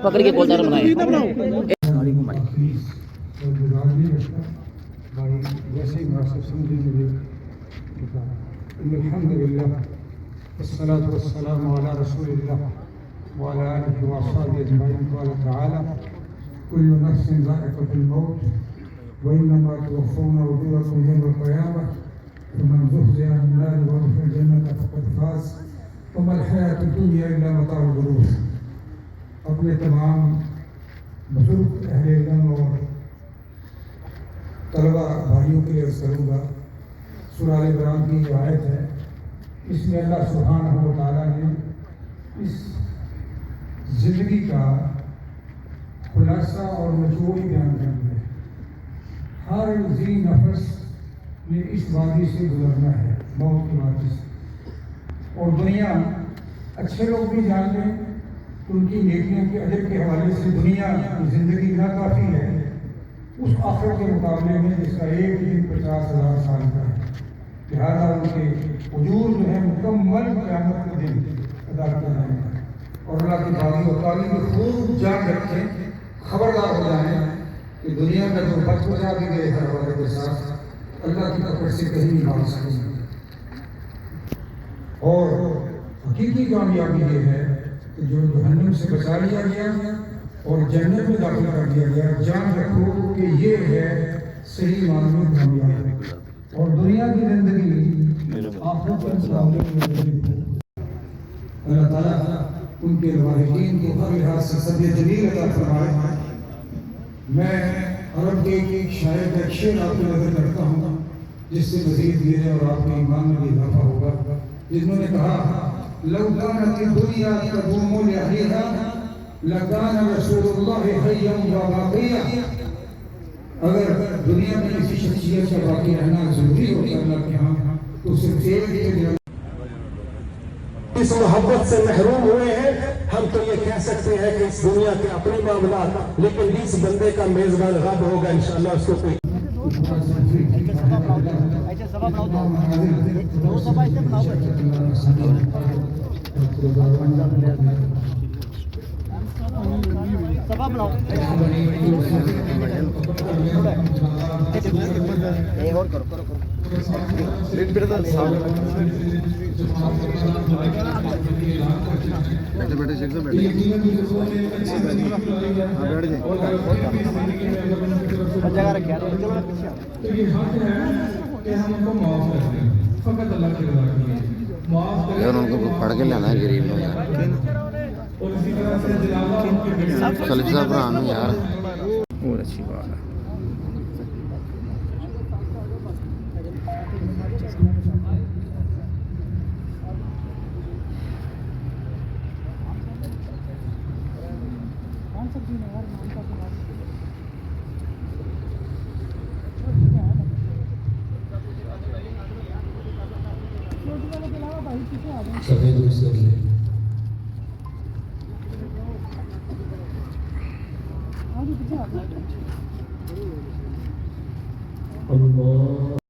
پکڑ کے گولدار بنائے الحمد للہ والصلاة والسلام علی رسول اللہ وعلی آلہ وصحبہ اجمعین. قال تعالی كل نفس ذائقة الموت وإنما توفون أجوركم يوم القيامة فمن زحزح عن النار وادخل الجنة فقد فاز وما الحياة الدنيا إلا متاع الغرور. اپنے تمام بزرگ اہل علم اور طلبہ بھائیوں کے لیے عرض کروں گا. سورہ آل عمران کی یہ آیت ہے، اس میں اللہ سبحانہ و تعالیٰ نے اس زندگی کا خلاصہ اور نچوڑ بیان کر دیا ہے. ہر ذی نفس نے اس وادی سے گزرنا ہے، موت کی وادی سے. اور دنیا اچھے لوگ بھی جان لیں کہ ان کی نیکیوں کے اجر کے حوالے سے دنیا کی زندگی ناکافی ہے اس آخرت کے مقابلے میں جس کا ایک دن 50,000 سال کا ہے. لہٰذا ان کے اجور جو ہے مکمل قیامت کے دن ادا کیا جائے گا. اور اللہ کی باغی و تعالی میں خوب جان رکھیں، خبردار ہو جائیں کہ دنیا میں جو بچ بچا دی گئے ہر والے کے ساتھ اللہ کی طرف سے کہیں نہیں بھاگ سکیں. اور حقیقی کامیابی یہ ہے کہ جو جہنم سے بچا لیا گیا اور جنت میں داخل کر دیا گیا. جان رکھو کہ یہ ہے صحیح معنی میں کامیابی. اور دنیا کی زندگی آخرت کے مقابلے میں اللہ تعالیٰ ان کے واحدین کو ہر لحاظ سے صد جلیل عطا فرمائے. میں عرب کے ایک شاعر کا ایک شعر آپ کو نظر کرتا ہوں جس سے مزید میرے اور آپ کے ایمان میں بھی اضافہ ہوگا. جنہوں نے کہا لو كانت الدنيا تدوم لأهلها لكان رسول الله حيا وباقيا. اگر دنیا میں کسی شخصیت کا باقی رہنا ضروری ہوتا اللہ کے ہاں تو صرف ایک ہی اس محبت سے محروم ہوئے ہیں. ہم تو یہ کہہ سکتے ہیں کہ اس دنیا کے اپنے معاملات، لیکن اس بندے کا میزبان رب ہوگا انشاءاللہ. اس کو کوئی ان کو پڑھ کے لینا ہے غریب لوگ یار. خلیفہ صاحب برہان یار اور اچھی بات ہے. سفید اللہ